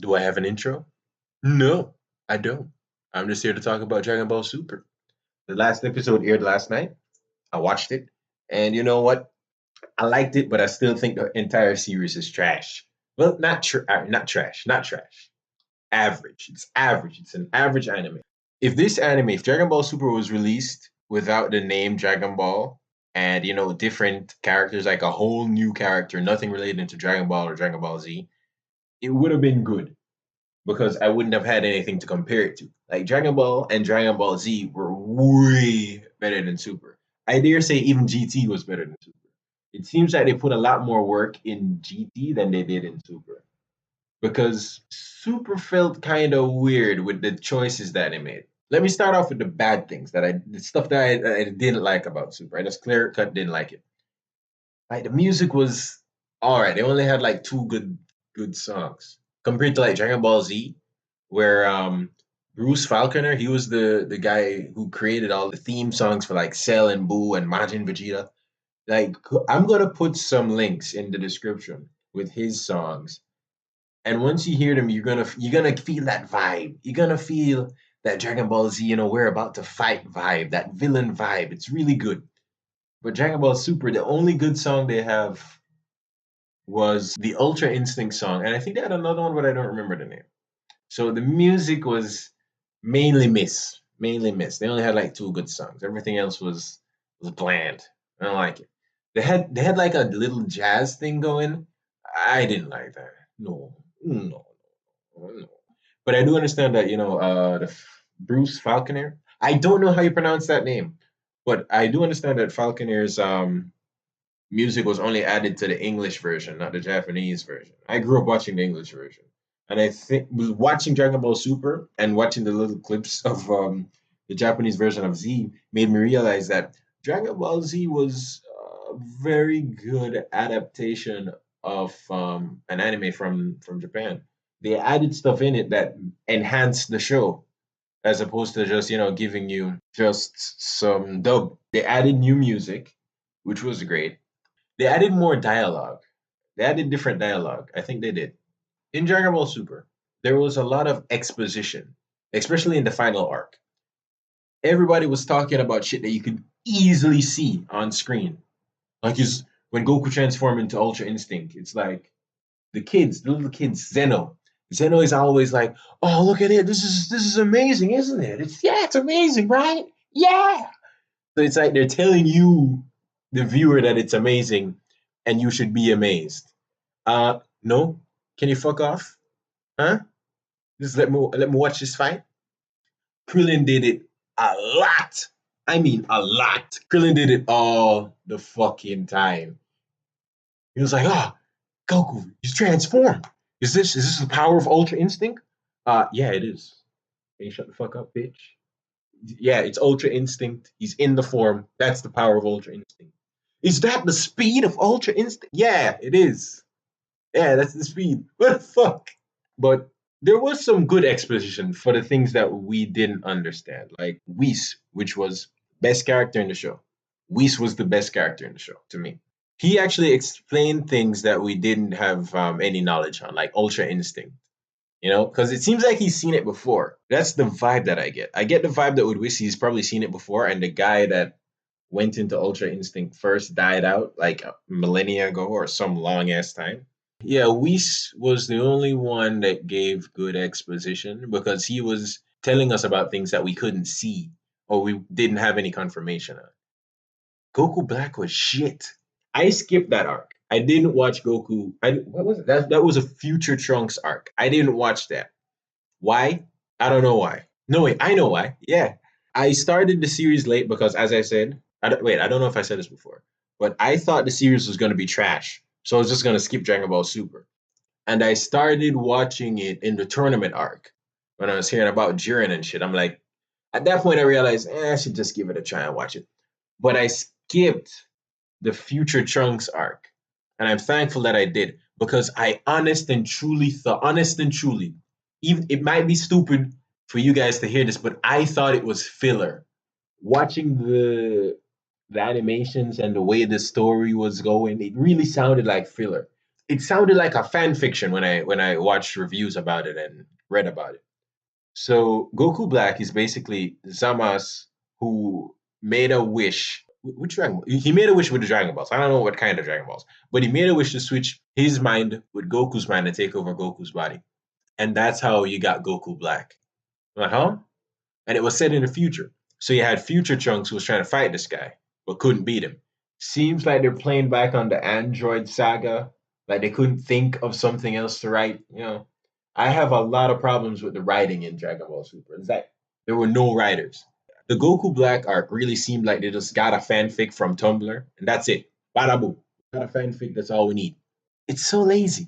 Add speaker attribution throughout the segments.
Speaker 1: Do I have an intro? No, I don't. I'm just here to talk about Dragon Ball Super. The last episode aired last night. I watched it, and you know what? I liked it, but I still think the entire series is trash. Well, not trash, not trash. Average. It's average. It's an average anime. If Dragon Ball Super was released without the name Dragon Ball and different characters, like a whole new character, nothing related to Dragon Ball or Dragon Ball Z, it would have been good because I wouldn't have had anything to compare it to. Like Dragon Ball and Dragon Ball Z were way better than Super. I dare say even GT was better than Super. It seems like they put a lot more work in GT than they did in Super because Super felt kind of weird with the choices that they made. Let me start off with the stuff that I didn't like about Super. I just clear cut didn't like it. Like the music was all right. They only had like two good songs compared to like Dragon Ball Z, where Bruce Falconer, he was the guy who created all the theme songs for like Cell and Boo and Majin Vegeta. Like I'm gonna put some links in the description with his songs, and once you hear them, you're gonna feel that vibe. You're gonna feel that Dragon Ball Z, we're about to fight vibe, that villain vibe. It's really good. But Dragon Ball Super, the only good song they have was the Ultra Instinct song, and I think they had another one, but I don't remember the name. So the music was mainly miss. They only had like two good songs. Everything else was bland. I don't like it. They had like a little jazz thing going. I didn't like that. No, no, no. But I do understand that Bruce Falconer. I don't know how you pronounce that name, but I do understand that Falconer's music was only added to the English version, not the Japanese version. I grew up watching the English version, and I think was watching Dragon Ball Super and watching the little clips of the Japanese version of Z made me realize that Dragon Ball Z was a very good adaptation of an anime from Japan. They added stuff in it that enhanced the show as opposed to just giving you just some dub. They added new music, which was great. They added more dialogue. They added different dialogue. I think they did. In Dragon Ball Super, there was a lot of exposition, especially in the final arc. Everybody was talking about shit that you could easily see on screen. Like is when Goku transformed into Ultra Instinct, it's like the little kids, Zeno. Zeno is always like, "Oh, look at it! This is amazing, isn't it? It's amazing, right? Yeah." So it's like they're telling you, the viewer, that it's amazing, and you should be amazed. No, can you fuck off? Huh? Just let me watch this fight. Krillin did it a lot. I mean, a lot. Krillin did it all the fucking time. He was like, "Ah, oh, Goku, he's transformed. Is this the power of Ultra Instinct?" Yeah, it is. Can you shut the fuck up, bitch? Yeah, it's Ultra Instinct. He's in the form. That's the power of Ultra Instinct. Is that the speed of Ultra Instinct? Yeah, it is. Yeah, that's the speed. What the fuck? But there was some good exposition for the things that we didn't understand, like Whis, which was best character in the show. Whis was the best character in the show to me. He actually explained things that we didn't have any knowledge on, like Ultra Instinct. Because it seems like he's seen it before. That's the vibe that I get. I get the vibe that with Whis, he's probably seen it before, and the guy that went into Ultra Instinct first died out like a millennia ago or some long ass time. Yeah, Whis was the only one that gave good exposition because he was telling us about things that we couldn't see or we didn't have any confirmation on. Goku Black was shit. I skipped that arc. I didn't watch Goku. What was it? That was a Future Trunks arc. I didn't watch that. Why? I don't know why. No, wait, I know why. Yeah. I started the series late because, as I said, I don't know if I said this before, but I thought the series was going to be trash. So I was just going to skip Dragon Ball Super. And I started watching it in the tournament arc when I was hearing about Jiren and shit. I'm like, at that point, I realized, I should just give it a try and watch it. But I skipped the Future Trunks arc. And I'm thankful that I did because I honest and truly, even it might be stupid for you guys to hear this, but I thought it was filler. Watching the animations and the way the story was going, it really sounded like filler. it sounded like a fan fiction when I watched reviews about it and read about it. So Goku Black is basically Zamasu who made a wish. Which Dragon Ball? He made a wish with the Dragon Balls. I don't know what kind of Dragon Balls, but he made a wish to switch his mind with Goku's mind and take over Goku's body, and that's how you got Goku Black. I'm like, huh? And it was set in the future. So you had Future Trunks who was trying to fight this guy, but couldn't beat him. Seems like they're playing back on the Android saga. Like they couldn't think of something else to write. I have a lot of problems with the writing in Dragon Ball Super. It's like there were no writers. The Goku Black arc really seemed like they just got a fanfic from Tumblr, and that's it. Bada boom. Got a fanfic, that's all we need. It's so lazy.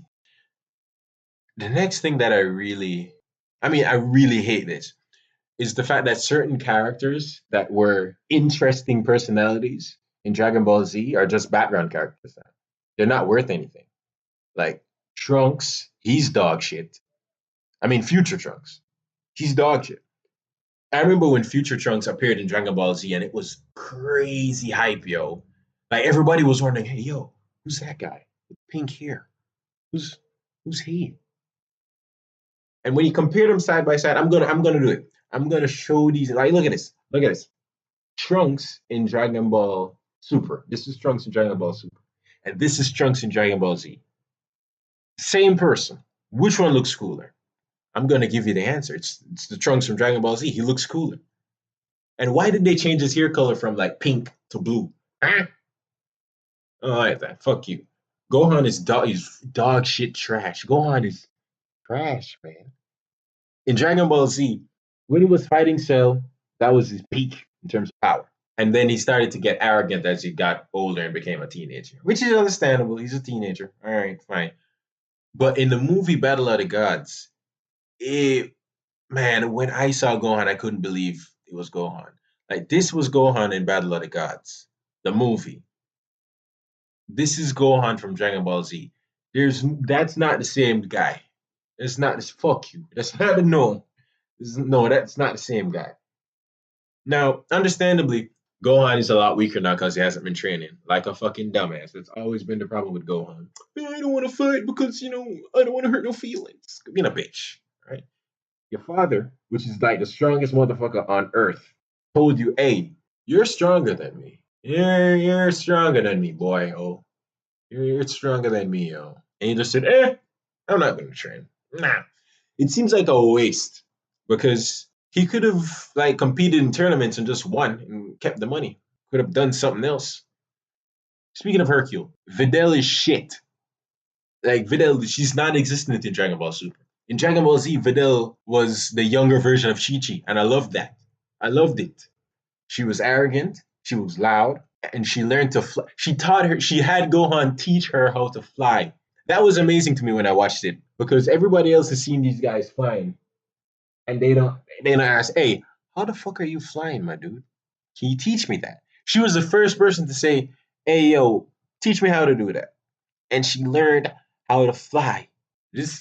Speaker 1: The next thing that I really hate this is the fact that certain characters that were interesting personalities in Dragon Ball Z are just background characters now. They're not worth anything. Like Trunks, he's dog shit. I mean, Future Trunks, he's dog shit. I remember when Future Trunks appeared in Dragon Ball Z and it was crazy hype, yo. Like everybody was wondering, hey, yo, who's that guy with pink hair? Who's who's he? And when you compare them side by side, I'm gonna do it. I'm gonna show these. Like, look at this. Look at this. Trunks in Dragon Ball Super. This is Trunks in Dragon Ball Super. And this is Trunks in Dragon Ball Z. Same person. Which one looks cooler? I'm gonna give you the answer. It's the Trunks from Dragon Ball Z. He looks cooler. And why did they change his hair color from like pink to blue? Ah, I don't like that. Fuck you. Gohan is dog shit trash. Gohan is trash, man. In Dragon Ball Z, when he was fighting Cell, that was his peak in terms of power. And then he started to get arrogant as he got older and became a teenager, which is understandable. He's a teenager. All right, fine. But in the movie Battle of the Gods, it man, when I saw Gohan, I couldn't believe it was Gohan. Like this was Gohan in Battle of the Gods, the movie. This is Gohan from Dragon Ball Z. That's not the same guy. It's not this. Fuck you. That's not the no. No, that's not the same guy. Now, understandably, Gohan is a lot weaker now because he hasn't been training like a fucking dumbass. That's always been the problem with Gohan. I don't want to fight because I don't want to hurt no feelings. Being a bitch, right? Your father, which is like the strongest motherfucker on earth, told you, "Hey, you're stronger than me. You're stronger than me, boy. Oh, you're stronger than me, yo." And he just said, I'm not going to train. Nah. It seems like a waste because he could have like competed in tournaments and just won and kept the money. Could have done something else. Speaking of Hercule, Videl is shit. Like Videl, she's non-existent in Dragon Ball Super. In Dragon Ball Z, Videl was the younger version of Chi Chi, and I loved that. I loved it. She was arrogant, she was loud, and she learned to fly. She had Gohan teach her how to fly. That was amazing to me when I watched it because everybody else has seen these guys flying, and they don't ask, "Hey, how the fuck are you flying, my dude? Can you teach me that?" She was the first person to say, "Hey, yo, teach me how to do that," and she learned how to fly. This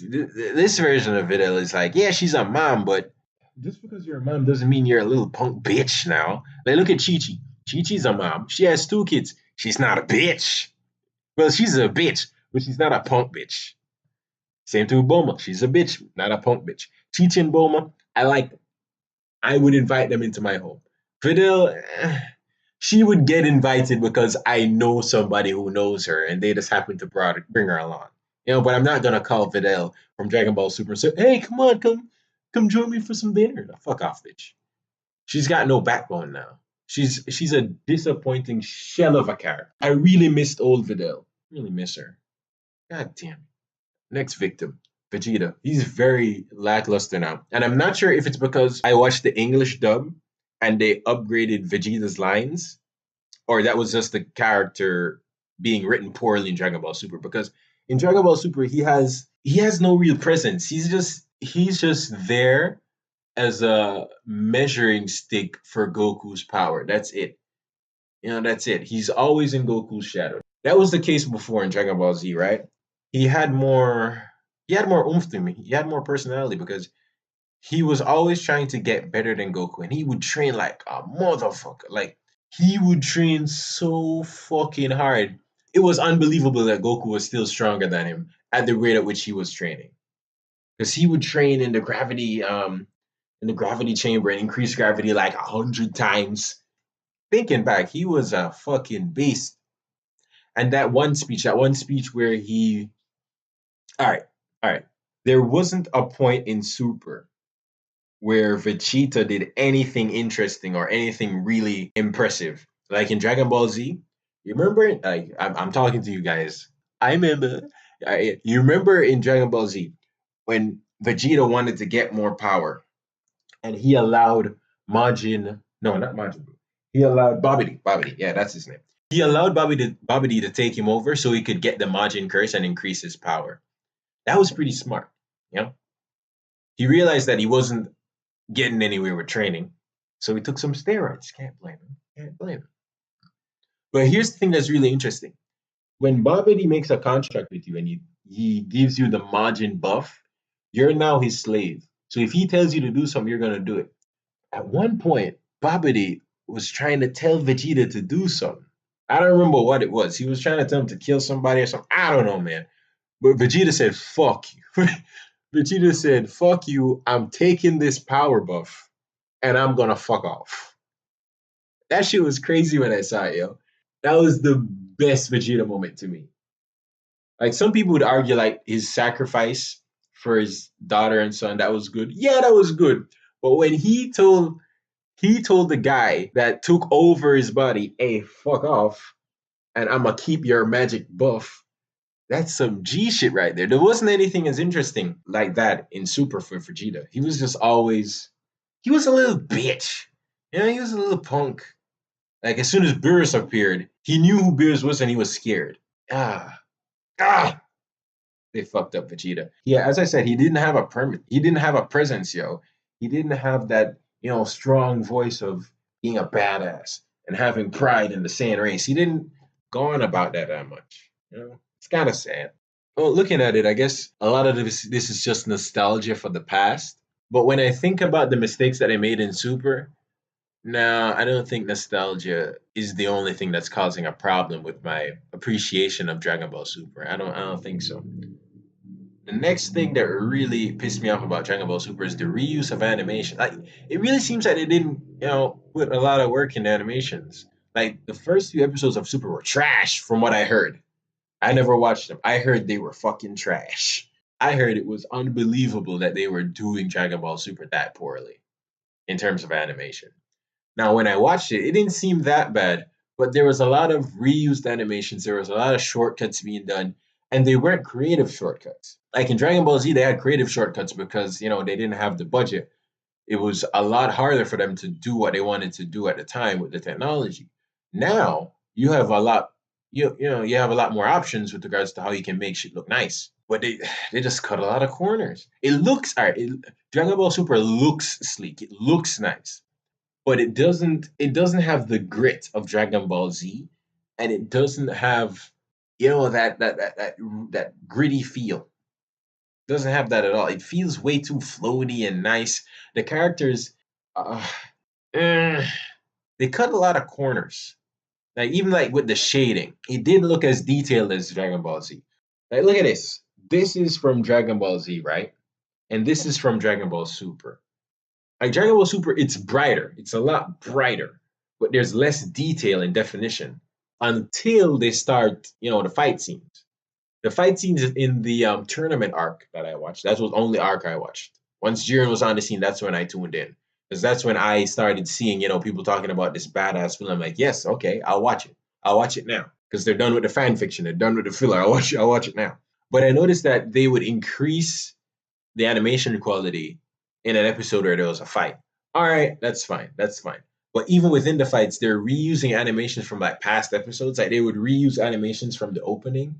Speaker 1: version of Videl is like, yeah, she's a mom, but just because you're a mom doesn't mean you're a little punk bitch now. Like, look at Chi Chi. Chi Chi's a mom. She has 2 kids. She's not a bitch. Well, she's a bitch, but she's not a punk bitch. Same to Boma. She's a bitch, not a punk bitch. Chi Chi and Boma, I like them. I would invite them into my home. Videl, she would get invited because I know somebody who knows her, and they just happen to bring her along. But I'm not gonna call Videl from Dragon Ball Super and say, "Hey, come on, come join me for some dinner." No, fuck off, bitch. She's got no backbone now. She's a disappointing shell of a character. I really missed old Videl. Really miss her. God damn it. Next victim, Vegeta. He's very lackluster now. And I'm not sure if it's because I watched the English dub and they upgraded Vegeta's lines, or that was just the character being written poorly in Dragon Ball Super. Because in Dragon Ball Super, he has no real presence. He's just there as a measuring stick for Goku's power. That's it. That's it. He's always in Goku's shadow. That was the case before in Dragon Ball Z, right? He had more he had more oomph to me. He had more personality because he was always trying to get better than Goku and he would train like a motherfucker. Like he would train so fucking hard. it was unbelievable that Goku was still stronger than him at the rate at which he was training. Because he would train in the gravity chamber and increase gravity like 100 times. Thinking back, he was a fucking beast. And that one speech where he, all right, all right, there wasn't a point in Super where Vegeta did anything interesting or anything really impressive. Like in Dragon Ball Z, you remember? Like I'm talking to you guys. I remember. You remember in Dragon Ball Z when Vegeta wanted to get more power, and he allowed Majin. No, not Majin. He allowed Babidi. Babidi, yeah, that's his name. He allowed Babidi to take him over so he could get the Majin curse and increase his power. That was pretty smart. You know, he realized that he wasn't getting anywhere with training, so he took some steroids. Can't blame him. Can't blame him. But here's the thing that's really interesting. When Babidi makes a contract with you and he gives you the Majin buff, you're now his slave. So if he tells you to do something, you're gonna do it. At one point, Babidi was trying to tell Vegeta to do something. I don't remember what it was. He was trying to tell him to kill somebody or something. I don't know, man. But Vegeta said, fuck you. Vegeta said, fuck you. I'm taking this power buff and I'm gonna fuck off. That shit was crazy when I saw it, yo. That was the best Vegeta moment to me. Like some people would argue like his sacrifice for his daughter and son, that was good. Yeah, that was good. But when he told the guy that took over his body, hey, fuck off, and I'm gonna keep your magic buff. That's some G shit right there. There wasn't anything as interesting like that in Super for Vegeta. He was just always, he was a little bitch. You know, he was a little punk. Like as soon as Beerus appeared, he knew who Beerus was and he was scared. Ah, ah, they fucked up Vegeta. Yeah, as I said, he didn't have a permit. He didn't have a presence, yo. He didn't have that, strong voice of being a badass and having pride in the Saiyan race. He didn't go on about that much. It's kind of sad. Well, looking at it, I guess a lot of this is just nostalgia for the past. But when I think about the mistakes that I made in Super, no, I don't think nostalgia is the only thing that's causing a problem with my appreciation of Dragon Ball Super. I don't think so. The next thing that really pissed me off about Dragon Ball Super is the reuse of animation. Like it really seems that they didn't, put a lot of work in animations. Like the first few episodes of Super were trash, from what I heard. I never watched them. I heard they were fucking trash. I heard it was unbelievable that they were doing Dragon Ball Super that poorly in terms of animation. Now, when I watched it, it didn't seem that bad, but there was a lot of reused animations. There was a lot of shortcuts being done, and they weren't creative shortcuts. Like in Dragon Ball Z, they had creative shortcuts because they didn't have the budget. It was a lot harder for them to do what they wanted to do at the time with the technology. Now you have a lot, you have a lot more options with regards to how you can make shit look nice. But they just cut a lot of corners. It looks all right. Dragon Ball Super looks sleek. It looks nice, but it doesn't have the grit of Dragon Ball Z, and it doesn't have that gritty feel. It doesn't have that at all. It feels way too floaty and nice. The characters, uh, eh, they cut a lot of corners. Like even like with the shading, it didn't look as detailed as Dragon Ball Z. Like look at this. This is from Dragon Ball Z, right? And this is from Dragon Ball Super. Like Dragon Ball Super, it's brighter. It's a lot brighter, but there's less detail and definition until they start, the fight scenes. The fight scenes in the tournament arc that I watched. That was the only arc I watched. Once Jiren was on the scene, that's when I tuned in. Because that's when I started seeing, people talking about this badass film. I'm like, yes, okay, I'll watch it. I'll watch it now. Because they're done with the fan fiction. They're done with the filler. I'll watch it now. But I noticed that they would increase the animation quality in an episode where there was a fight. All right, that's fine. That's fine. But even within the fights, they're reusing animations from like past episodes. Like they would reuse animations from the opening.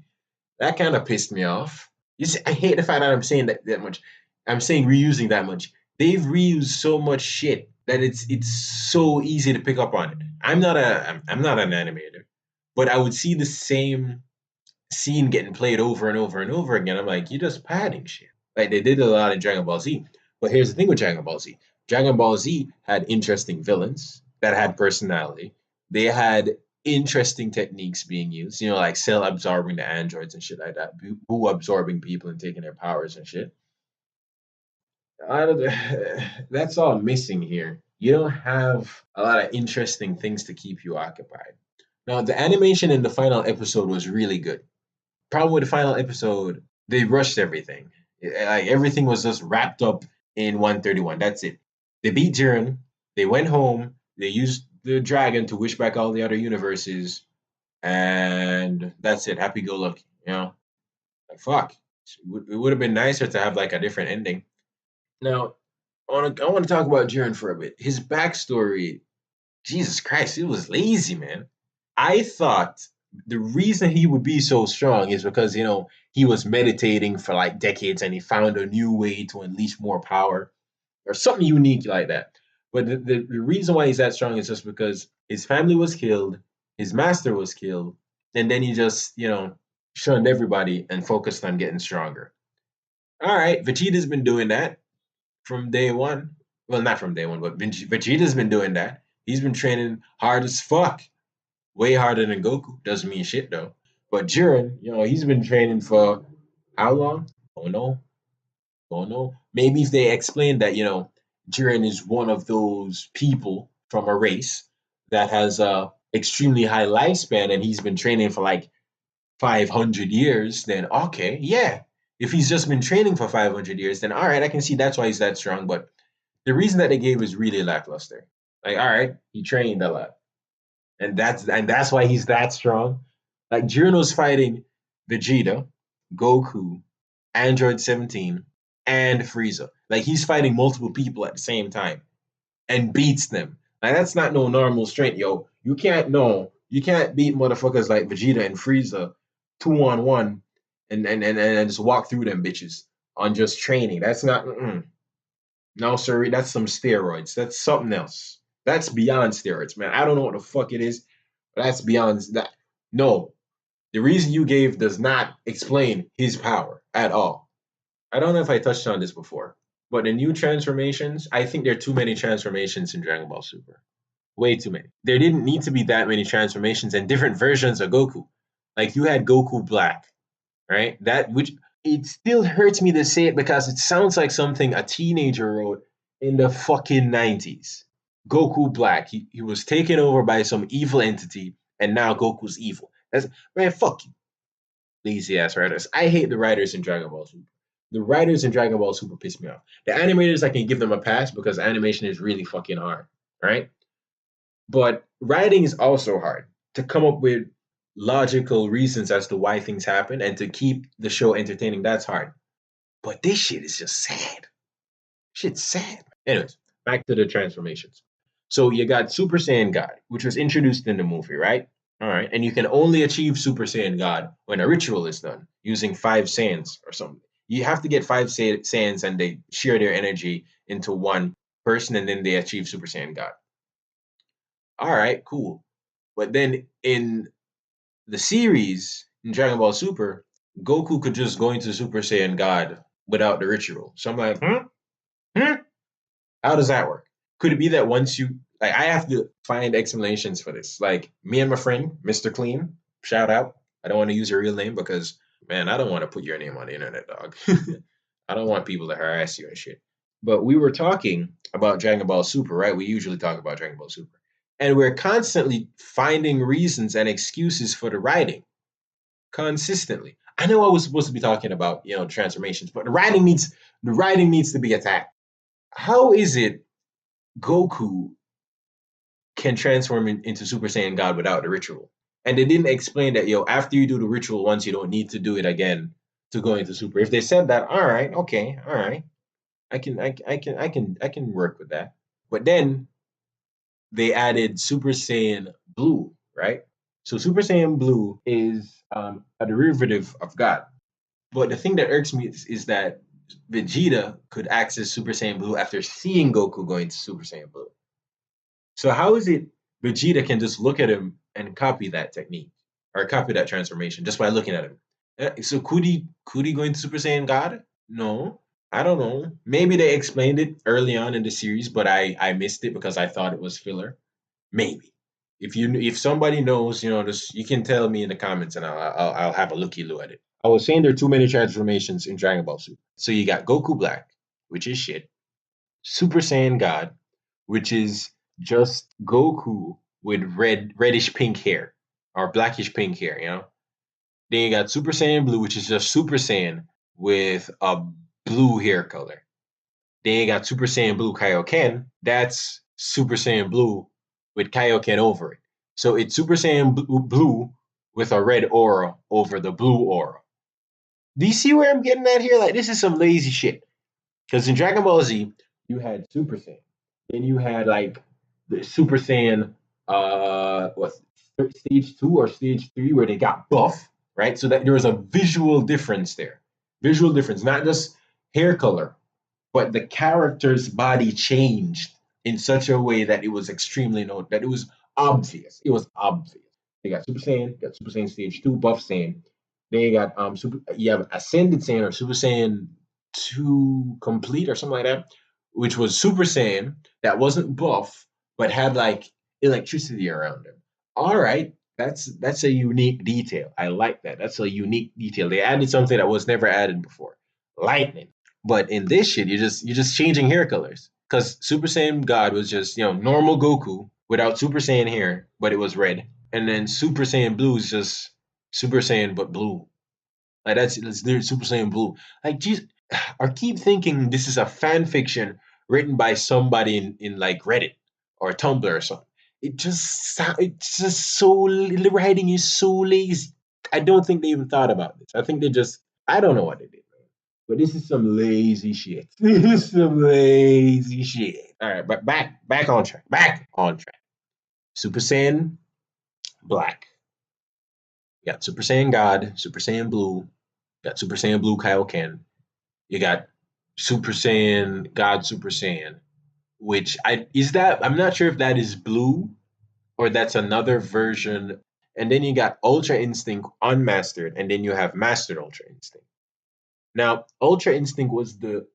Speaker 1: That kind of pissed me off. You see, I hate the fact that I'm saying that much. I'm saying reusing that much. They've reused so much shit that it's so easy to pick up on it. I'm not an animator, but I would see the same scene getting played over and over and over again. I'm like, you're just padding shit. Like they did a lot in Dragon Ball Z. But here's the thing with Dragon Ball Z. Dragon Ball Z had interesting villains that had personality. They had interesting techniques being used. You know, like cell absorbing the androids and shit like that. Boo absorbing people and taking their powers and shit. I don't, that's all missing here. You don't have a lot of interesting things to keep you occupied. Now, the animation in the final episode was really good. Problem with the final episode, they rushed everything. Like everything was just wrapped up in 131. That's it. They beat Jiren. They went home. They used the dragon to wish back all the other universes, and that's it. Happy go lucky. You know, like fuck. It would have been nicer to have like a different ending. Now, I want to talk about Jiren for a bit. His backstory, Jesus Christ, it was lazy, man. I thought the reason he would be so strong is because, he was meditating for like decades and he found a new way to unleash more power or something unique like that. But the reason why he's that strong is just because his family was killed, his master was killed, and then he just, shunned everybody and focused on getting stronger. All right, Vegeta's been doing that from day one. Well, not from day one, but Vegeta's been doing that. He's been training hard as fuck, way harder than Goku. Doesn't mean shit though. But Jiren, he's been training for how long? Don't know. Don't know. Maybe if they explained that, Jiren is one of those people from a race that has a extremely high lifespan and he's been training for like 500 years, then okay, yeah. If he's just been training for 500 years, then all right, I can see that's why he's that strong. But the reason that they gave is really lackluster. Like, all right, he trained a lot, and that's why he's that strong. Like Jiren was fighting Vegeta, Goku, Android 17, and Frieza. Like he's fighting multiple people at the same time and beats them. Like that's not no normal strength, yo. You can't beat motherfuckers like Vegeta and Frieza 2-on-1 and just walk through them bitches on just training. That's not no sir, that's some steroids. That's something else. That's beyond steroids, man. I don't know what the fuck it is, but that's beyond that. No, the reason you gave does not explain his power at all. I don't know if I touched on this before, but the new transformations, I think there are too many transformations in Dragon Ball Super. Way too many. There didn't need to be that many transformations and different versions of Goku. Like you had Goku Black, right? That which it still hurts me to say it because it sounds like something a teenager wrote in the fucking 90s. Goku Black. He was taken over by some evil entity and now Goku's evil. That's man, fuck you. Lazy ass writers. I hate the writers in Dragon Ball Super. The writers in Dragon Ball Super piss me off. The animators, I can give them a pass because animation is really fucking hard, right? But writing is also hard to come up with logical reasons as to why things happen and to keep the show entertaining. That's hard. But this shit is just sad. Shit's sad. Anyways, back to the transformations. So you got Super Saiyan God, which was introduced in the movie, right? All right. And you can only achieve Super Saiyan God when a ritual is done using 5 Saiyans or something. You have to get 5 Saiyans and they share their energy into one person and then they achieve Super Saiyan God. All right, cool. But then in the series, in Dragon Ball Super, Goku could just go into Super Saiyan God without the ritual. So I'm like, Hmm? How does that work? Could it be that once you like I have to find explanations for this. Like me and my friend, Mr. Clean, shout out. I don't want to use your real name because man, I don't want to put your name on the internet, dog. I don't want people to harass you and shit. But we were talking about Dragon Ball Super, right? We usually talk about Dragon Ball Super. And we're constantly finding reasons and excuses for the writing. Consistently. I know I was supposed to be talking about, transformations, but the writing needs to be attacked. How is it Goku can transform into Super Saiyan God without the ritual? And they didn't explain that, after you do the ritual once, you don't need to do it again to go into Super. If they said that, all right, okay, all right, I can work with that. But then they added Super Saiyan Blue, right? So Super Saiyan Blue is a derivative of God. But the thing that irks me is that Vegeta could access Super Saiyan Blue after seeing Goku going to Super Saiyan Blue. So how is it Vegeta can just look at him and copy that technique or copy that transformation just by looking at him? So could he go into Super Saiyan God? No, I don't know. Maybe they explained it early on in the series, but I missed it because I thought it was filler. Maybe. If somebody knows, just you can tell me in the comments, and I'll have a looky loo at it. I was saying there are too many transformations in Dragon Ball Super. So you got Goku Black, which is shit. Super Saiyan God, which is just Goku with reddish pink hair or blackish pink hair. Then you got Super Saiyan Blue, which is just Super Saiyan with a blue hair color. Then you got Super Saiyan Blue Kaioken. That's Super Saiyan Blue with Kaioken over it. So it's Super Saiyan Blue with a red aura over the blue aura. Do you see where I'm getting at here? Like, this is some lazy shit. Because in Dragon Ball Z, you had Super Saiyan. Then you had like the Super Saiyan, what, stage 2 or stage 3, where they got buff, right? So that there was a visual difference there. Visual difference, not just hair color, but the character's body changed in such a way that it was extremely known, that it was obvious. It was obvious. They got Super Saiyan stage 2, buff Saiyan. Then you got you have Ascended Saiyan or Super Saiyan 2 complete or something like that, which was Super Saiyan that wasn't buff but had like electricity around him. All right, that's a unique detail. I like that. That's a unique detail. They added something that was never added before. Lightning. But in this shit, you're just changing hair colors. Because Super Saiyan God was just, normal Goku without Super Saiyan hair, but it was red. And then Super Saiyan Blue is just Super Saiyan but blue. Like that's literally Super Saiyan Blue. Like, geez, I keep thinking this is a fan fiction written by somebody in like Reddit or Tumblr or something. It's just so the writing is so lazy. I don't think they even thought about this. I think they just I don't know what they did. But this is some lazy shit. This is some lazy shit. All right, but back on track. Back on track. Super Saiyan Black. You got Super Saiyan God, Super Saiyan Blue, you got Super Saiyan Blue Kaioken. You got Super Saiyan God Super Saiyan, which I'm not sure if that is blue or that's another version. And then you got Ultra Instinct unmastered, and then you have mastered Ultra Instinct. Now, Ultra Instinct was the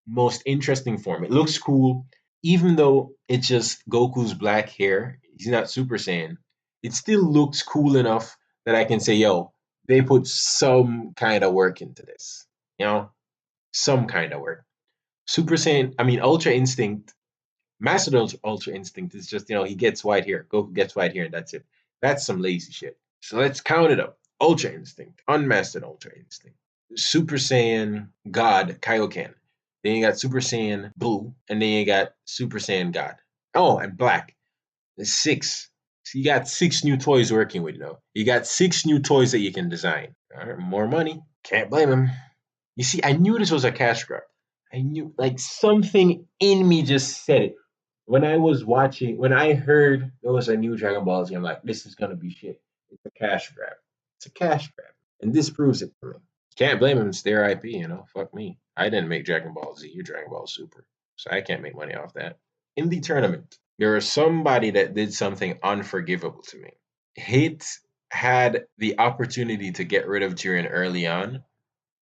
Speaker 1: most interesting form. It looks cool, even though it's just Goku's black hair. He's not Super Saiyan. It still looks cool enough that I can say, yo, they put some kind of work into this. You know, some kind of work. Super Saiyan, I mean, Ultra Instinct, Master Ultra Instinct is just, he gets white hair. Goku gets white hair, and that's it. That's some lazy shit. So let's count it up. Ultra Instinct, Unmastered Ultra Instinct, Super Saiyan God Kaioken. Then you got Super Saiyan Blue, and then you got Super Saiyan God. Oh, and Black. There's six. So you got six new toys working with, You got six new toys that you can design. All right, more money. Can't blame him. You see, I knew this was a cash grab. I knew, like, something in me just said it. When I heard there was a new Dragon Ball Z, I'm like, this is gonna be shit. It's a cash grab. It's a cash grab. And this proves it for me. Can't blame him. It's their IP, Fuck me. I didn't make Dragon Ball Z or Dragon Ball Super. So I can't make money off that. In the tournament, there was somebody that did something unforgivable to me. Hit had the opportunity to get rid of Jiren early on,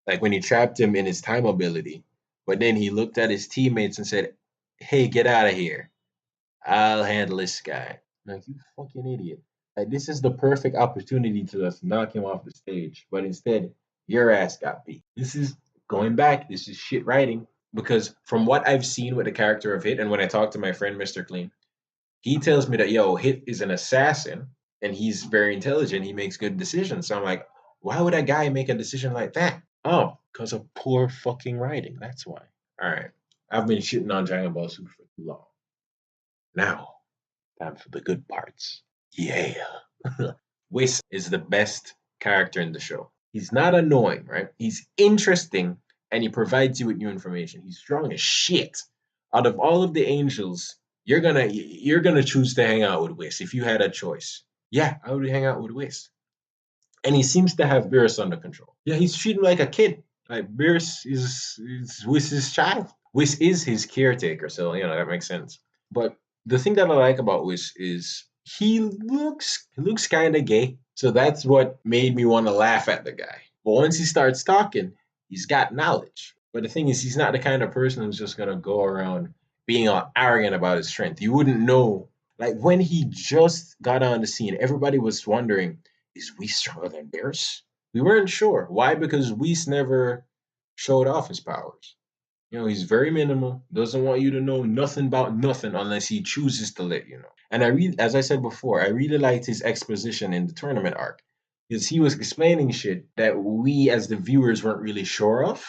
Speaker 1: like when he trapped him in his time ability, but then he looked at his teammates and said, "Hey, get out of here. I'll handle this guy." Like, you fucking idiot. Like, this is the perfect opportunity to just knock him off the stage. But instead, your ass got beat. This is going back. This is shit writing. Because from what I've seen with the character of Hit, and when I talk to my friend Mr. Clean, he tells me that, yo, Hit is an assassin and he's very intelligent. He makes good decisions. So I'm like, why would a guy make a decision like that? Oh, because of poor fucking writing. That's why. All right. I've been shitting on Dragon Ball Super for too long. Now, time for the good parts. Yeah. Whis is the best character in the show. He's not annoying, right? He's interesting and he provides you with new information. He's strong as shit. Out of all of the angels, you're gonna choose to hang out with Whis if you had a choice. Yeah, I would hang out with Whis. And he seems to have Beerus under control. Yeah, he's treating him like a kid. Like, Beerus is Whis' child. Whis is his caretaker, so that makes sense. But the thing that I like about Whis is he looks kind of gay. So that's what made me want to laugh at the guy. But once he starts talking, he's got knowledge. But the thing is, he's not the kind of person who's just gonna go around being all arrogant about his strength. You wouldn't know Like when he just got on the scene, everybody was wondering, is Whis stronger than Beerus? We weren't sure. Why? Because Whis never showed off his powers. He's very minimal, doesn't want you to know nothing about nothing unless he chooses to let you know. And as I said before, I really liked his exposition in the tournament arc because he was explaining shit that we as the viewers weren't really sure of.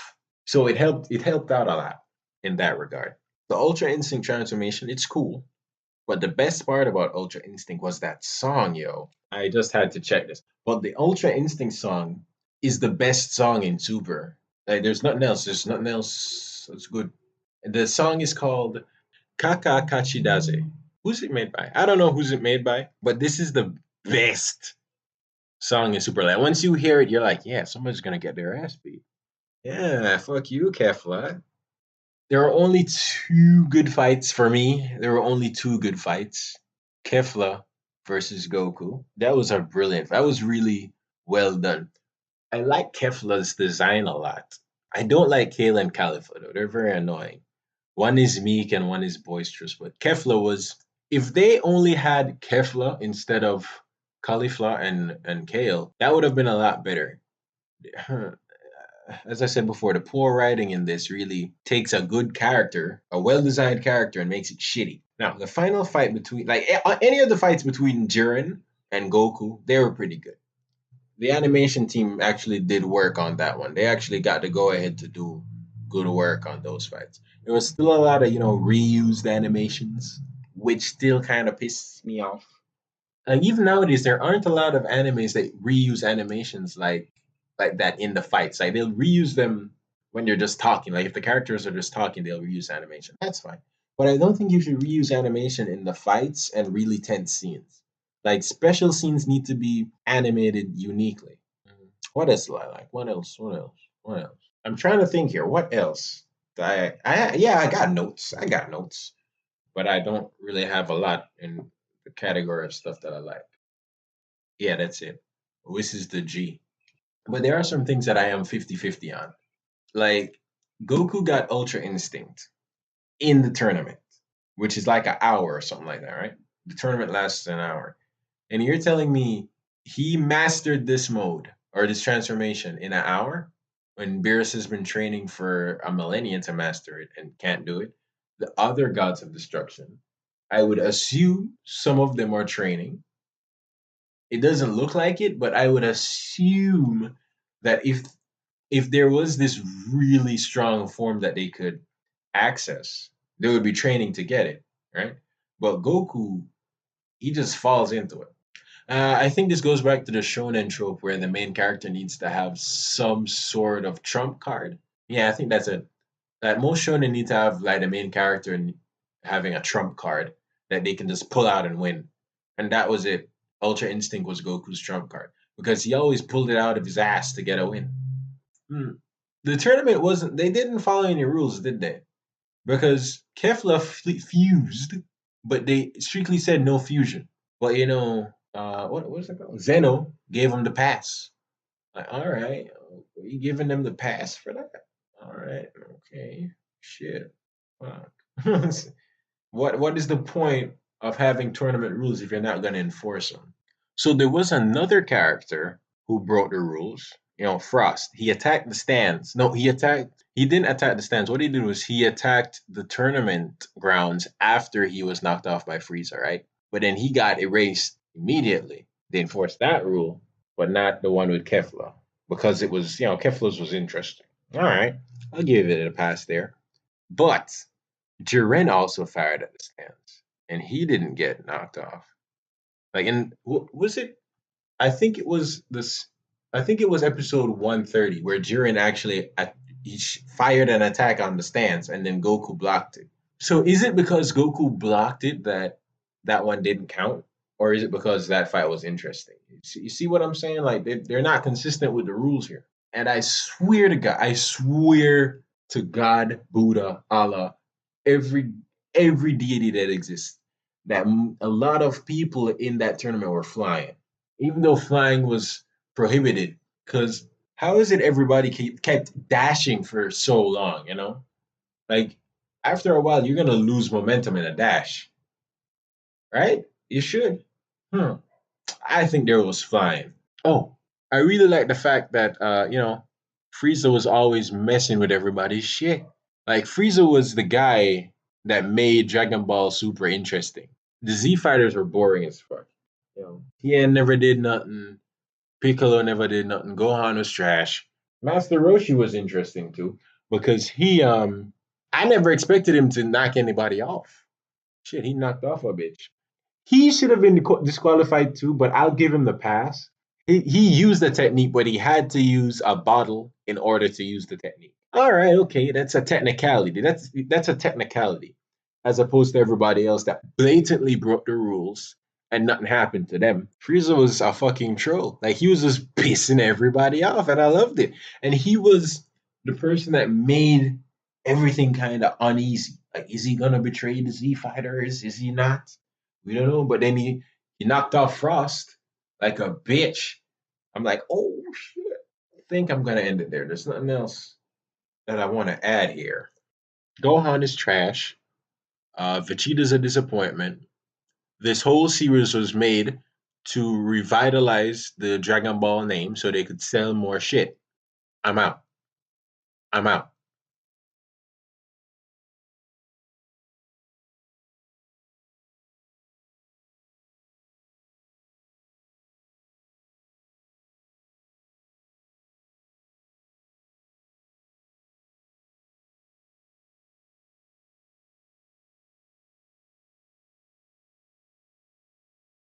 Speaker 1: So it helped out a lot in that regard. The Ultra Instinct transformation, it's cool. But the best part about Ultra Instinct was that song, yo. I just had to check this. But the Ultra Instinct song is the best song in Super. Like, there's nothing else. There's nothing else that's good. The song is called Kaka Kachidaze. Who's it made by? I don't know who's it made by, but this is the best song in Super. Like, once you hear it, you're like, yeah, somebody's gonna get their ass beat. Yeah, fuck you, Kefla. There are only two good fights for me. There were only two good fights. Kefla versus Goku. That was a brilliant. That was really well done. I like Kefla's design a lot. I don't like Kale and Califa though. They're very annoying. One is meek and one is boisterous. But Kefla was. If they only had Kefla instead of Caulifla and Kale, that would have been a lot better. As I said before, the poor writing in this really takes a good character, a well designed character, and makes it shitty. Now, the final fight between, like, any of the fights between Jiren and Goku, they were pretty good. The animation team actually did work on that one. They actually got to go ahead to do good work on those fights. There was still a lot of, reused animations, which still kind of pisses me off. Like even nowadays, there aren't a lot of animes that reuse animations like that in the fights. Like they'll reuse them when they're just talking. Like if the characters are just talking, they'll reuse animation. That's fine. But I don't think you should reuse animation in the fights and really tense scenes. Like special scenes need to be animated uniquely. What else do I like? What else? What else? What else? I'm trying to think here. What else? Yeah, I got notes. I got notes, but I don't really have a lot in the category of stuff that I like. Yeah, that's it. This is the G. But there are some things that I am 50-50 on. Like Goku got Ultra Instinct in the tournament, which is like an hour or something like that, right? The tournament lasts an hour. And you're telling me he mastered this mode or this transformation in an hour when Beerus has been training for a millennia to master it and can't do it? The other gods of destruction, I would assume some of them are training. It doesn't look like it, but I would assume that if there was this really strong form that they could access, they would be training to get it, right? But Goku, he just falls into it. I think this goes back to the shonen trope where the main character needs to have some sort of trump card. Yeah, I think that's it. That most shonen need to have like the main character having a trump card that they can just pull out and win. And that was it. Ultra Instinct was Goku's trump card because he always pulled it out of his ass to get a win. Hmm. The tournament wasn't. They didn't follow any rules, did they? Because Kefla fused, but they strictly said no fusion. But what is it called? Zeno gave him the pass. Like, all right, you giving them the pass for that? All right, okay, shit, fuck. What is the point of having tournament rules if you're not going to enforce them? So there was another character who broke the rules. Frost. He attacked the stands. No, he didn't attack the stands. What he did was he attacked the tournament grounds after he was knocked off by Frieza, right? But then he got erased immediately. They enforced that rule, but not the one with Kefla. Because it was, Kefla's was interesting. All right. I'll give it a pass there. But Jiren also fired at the stands, and he didn't get knocked off. Like, was it? I think it was this. I think it was episode 130 where Jiren actually fired an attack on the stands, and then Goku blocked it. So is it because Goku blocked it that that one didn't count, or is it because that fight was interesting? You see what I'm saying? Like they're not consistent with the rules here. And I swear to God, Buddha, Allah, every every deity that exists, that a lot of people in that tournament were flying, even though flying was prohibited. Because how is it everybody kept dashing for so long? Like after a while, you're gonna lose momentum in a dash. right? You should. Hmm. I think there was fine. Oh, I really like the fact that Frieza was always messing with everybody's shit. Like Frieza was the guy that made Dragon Ball Super interesting. The Z fighters were boring as fuck. Tien never did nothing. Piccolo never did nothing. Gohan was trash. Master Roshi was interesting too because I never expected him to knock anybody off. Shit, he knocked off a bitch. He should have been disqualified too, but I'll give him the pass. He used the technique, but he had to use a bottle in order to use the technique. All right, okay, that's a technicality. That's a technicality, as opposed to everybody else that blatantly broke the rules and nothing happened to them. Frieza was a fucking troll. Like he was just pissing everybody off, and I loved it. And he was the person that made everything kind of uneasy. Like, is he gonna betray the Z fighters? Is he not? We don't know. But then he knocked off Frost like a bitch. I'm like, oh shit. I think I'm gonna end it there. There's nothing else that I want to add here. Gohan is trash. Vegeta's a disappointment. This whole series was made to revitalize the Dragon Ball name so they could sell more shit. I'm out. I'm out.